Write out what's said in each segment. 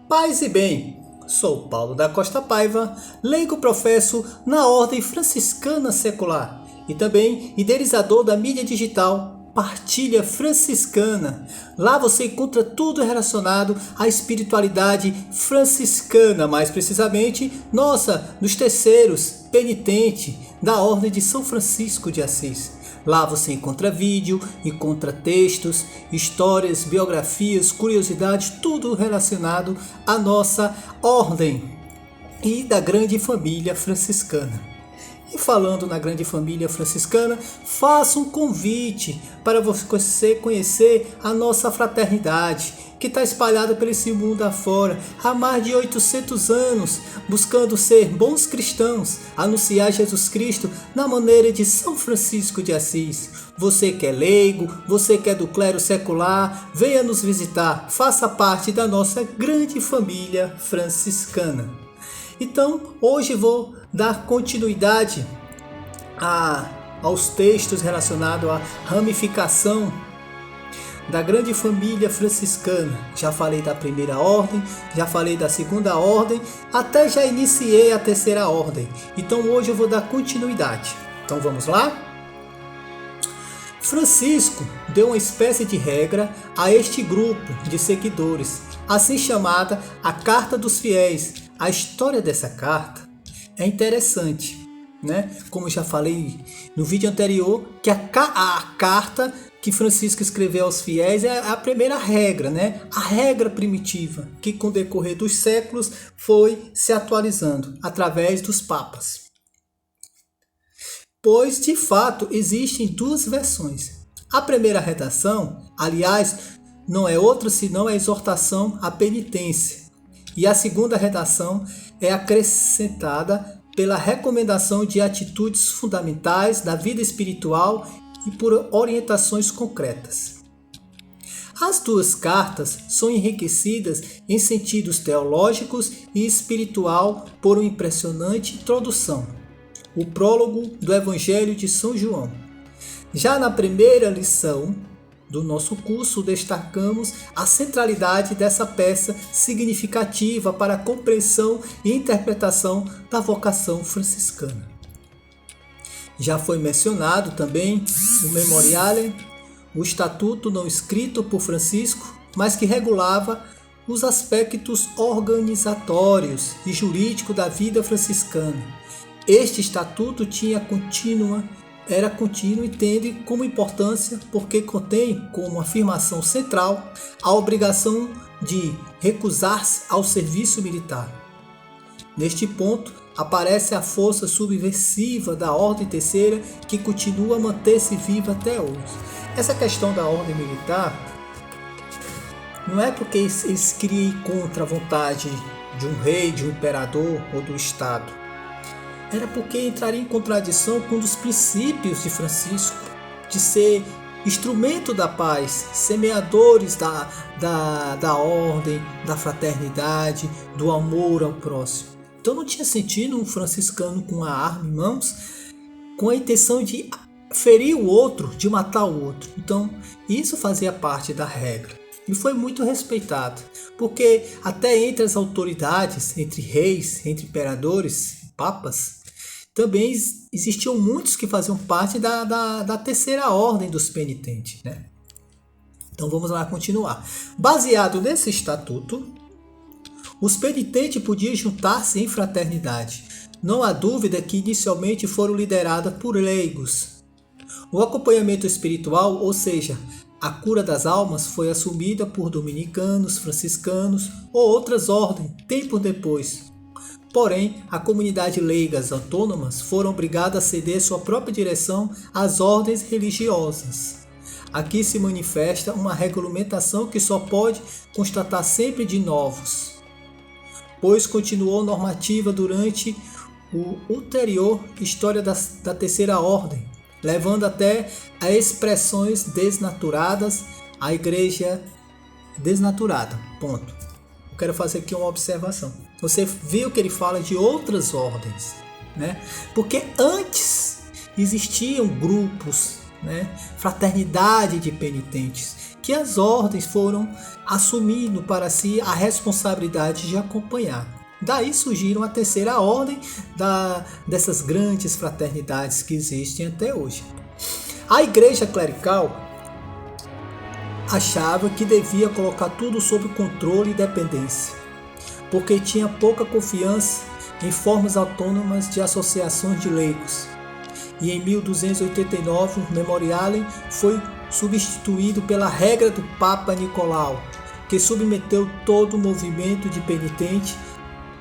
Paz e bem, sou Paulo da Costa Paiva, leigo professo na Ordem Franciscana Secular e também idealizador da mídia digital Partilha Franciscana. Lá você encontra tudo relacionado à espiritualidade franciscana, mais precisamente, dos terceiros penitentes da Ordem de São Francisco de Assis. Lá você encontra vídeo, encontra textos, histórias, biografias, curiosidades, tudo relacionado à nossa ordem e da grande família franciscana. E falando na grande família franciscana, faço um convite para você conhecer a nossa fraternidade, que está espalhada por esse mundo afora há mais de 800 anos, buscando ser bons cristãos, anunciar Jesus Cristo na maneira de São Francisco de Assis. Você que é leigo, você que é do clero secular, venha nos visitar, faça parte da nossa grande família franciscana. Então, hoje vou dar continuidade aos textos relacionados à ramificação da grande família franciscana. Já falei da primeira ordem, já falei da segunda ordem, até já iniciei a terceira ordem. Então hoje eu vou dar continuidade. Então vamos lá? Francisco deu uma espécie de regra a este grupo de seguidores, assim chamada a Carta dos Fiéis. A história dessa carta é interessante, né? Como já falei no vídeo anterior, que a carta que Francisco escreveu aos fiéis é a primeira regra, né? A regra primitiva, que com o decorrer dos séculos foi se atualizando através dos papas. Pois, de fato, existem duas versões. A primeira redação, aliás, não é outra senão a exortação à penitência. E a segunda redação é acrescentada pela recomendação de atitudes fundamentais da vida espiritual e por orientações concretas. As duas cartas são enriquecidas em sentidos teológicos e espiritual por uma impressionante introdução, o prólogo do Evangelho de São João. Já na primeira lição do nosso curso, destacamos a centralidade dessa peça significativa para a compreensão e interpretação da vocação franciscana. Já foi mencionado também o Memoriale, o estatuto não escrito por Francisco, mas que regulava os aspectos organizatórios e jurídicos da vida franciscana. Este estatuto era contínuo e tende como importância porque contém como afirmação central a obrigação de recusar-se ao serviço militar. Neste ponto, aparece a força subversiva da Ordem Terceira que continua a manter-se viva até hoje. Essa questão da ordem militar não é porque eles queriam ir contra a vontade de um rei, de um imperador ou do Estado. Era porque entraria em contradição com um dos princípios de Francisco, de ser instrumento da paz, semeadores da ordem, da fraternidade, do amor ao próximo. Então não tinha sentido um franciscano com a arma em mãos, com a intenção de ferir o outro, de matar o outro. Então isso fazia parte da regra e foi muito respeitado, porque até entre as autoridades, entre reis, entre imperadores, papas, também existiam muitos que faziam parte da terceira ordem dos penitentes, né? Então vamos lá continuar. Baseado nesse estatuto, os penitentes podiam juntar-se em fraternidade. Não há dúvida que inicialmente foram lideradas por leigos. O acompanhamento espiritual, ou seja, a cura das almas, foi assumida por dominicanos, franciscanos ou outras ordens, tempo depois. Porém, a comunidade leigas autônomas foram obrigadas a ceder sua própria direção às ordens religiosas. Aqui se manifesta uma regulamentação que só pode constatar sempre de novos, pois continuou normativa durante o ulterior história da terceira ordem, levando até a expressões desnaturadas, a igreja desnaturada. Ponto. Eu quero fazer aqui uma observação. Você viu que ele fala de outras ordens, né? Porque antes existiam grupos né? Fraternidade de penitentes, que as ordens foram assumindo para si a responsabilidade de acompanhar. Daí surgiram a terceira ordem dessas grandes fraternidades que existem até hoje. A igreja clerical achava que devia colocar tudo sob controle e dependência, porque tinha pouca confiança em formas autônomas de associações de leigos. E em 1289 o Memoriale foi substituído pela regra do Papa Nicolau, que submeteu todo o movimento de penitente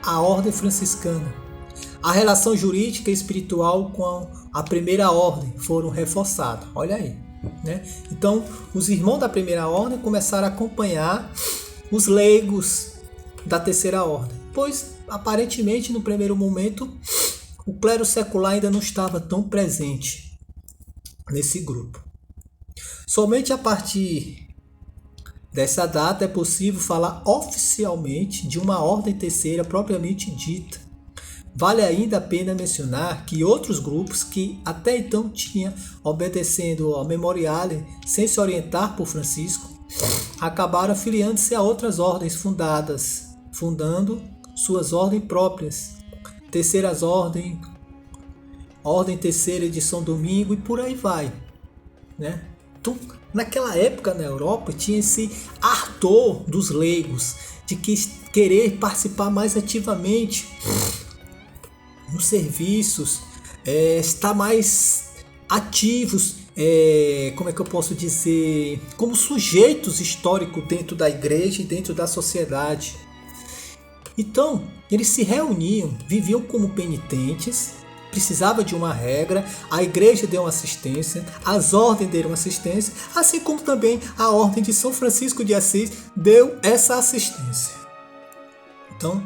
à ordem franciscana. A relação jurídica e espiritual com a primeira ordem foram reforçadas. Olha aí, né? Então, os irmãos da primeira ordem começaram a acompanhar os leigos da terceira ordem, pois aparentemente no primeiro momento o clero secular ainda não estava tão presente nesse grupo. Somente a partir dessa data é possível falar oficialmente de uma ordem terceira propriamente dita. Vale ainda a pena mencionar que outros grupos que até então tinham obedecendo ao Memoriale sem se orientar por Francisco, acabaram afiliando-se a outras ordens fundando suas ordens próprias. Terceiras ordens, ordem terceira de São Domingo e por aí vai, né? Então, naquela época na Europa tinha esse ardor dos leigos de querer participar mais ativamente nos serviços, estar mais ativos, como é que eu posso dizer, como sujeitos históricos dentro da igreja e dentro da sociedade. Então, eles se reuniam, viviam como penitentes, precisava de uma regra, a igreja deu uma assistência, as ordens deram assistência, assim como também a ordem de São Francisco de Assis deu essa assistência. Então,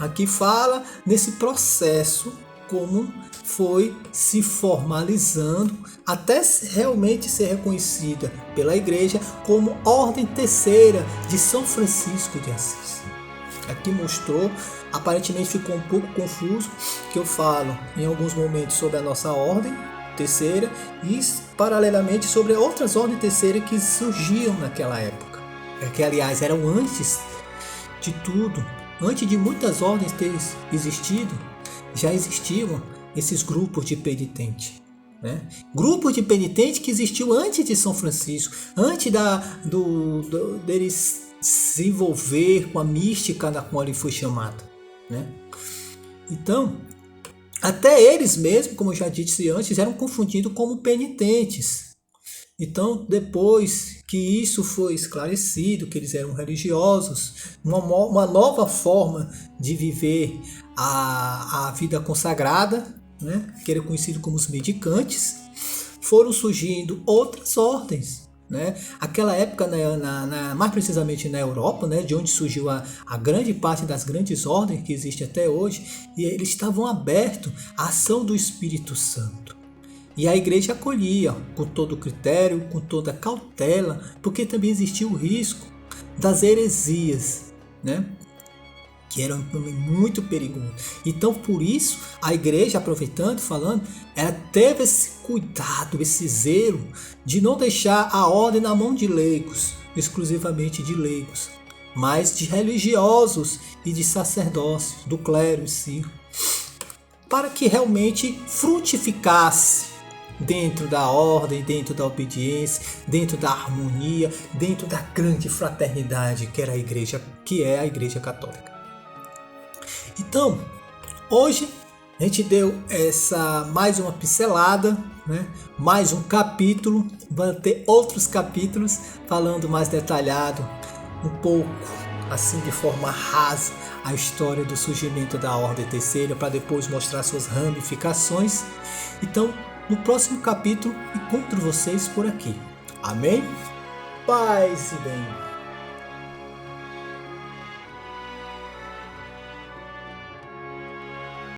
aqui fala nesse processo como foi se formalizando até realmente ser reconhecida pela igreja como ordem terceira de São Francisco de Assis. Aqui mostrou, aparentemente ficou um pouco confuso, que eu falo em alguns momentos sobre a nossa ordem terceira e paralelamente sobre outras ordens terceiras que surgiam naquela época, que aliás eram antes de tudo, antes de muitas ordens terem existido, já existiam esses grupos de penitentes. Né? Grupos de penitentes que existiam antes de São Francisco, antes deles se envolver com a mística na qual ele foi chamado, né? Então, até eles mesmos, como eu já disse antes, eram confundidos como penitentes. Então, depois que isso foi esclarecido, que eles eram religiosos, uma nova forma de viver a vida consagrada, né? Que era conhecido como os mendicantes, foram surgindo outras ordens. Né? Aquela época, mais precisamente na Europa, né, de onde surgiu a grande parte das grandes ordens que existem até hoje, e eles estavam abertos à ação do Espírito Santo. E a igreja acolhia com todo critério, com toda cautela, porque também existia o risco das heresias, né? Que eram muito perigosos. Então, por isso, a igreja, aproveitando, falando, ela teve esse cuidado, esse zelo de não deixar a ordem na mão de leigos, exclusivamente de leigos, mas de religiosos e de sacerdócios, do clero em si, para que realmente frutificasse dentro da ordem, dentro da obediência, dentro da harmonia, dentro da grande fraternidade que era a igreja, que é a Igreja Católica. Então, hoje a gente deu mais uma pincelada, né? Mais um capítulo, vai ter outros capítulos falando mais detalhado, um pouco assim de forma rasa, a história do surgimento da Ordem Terceira, para depois mostrar suas ramificações. Então, no próximo capítulo, encontro vocês por aqui. Amém? Paz e bem.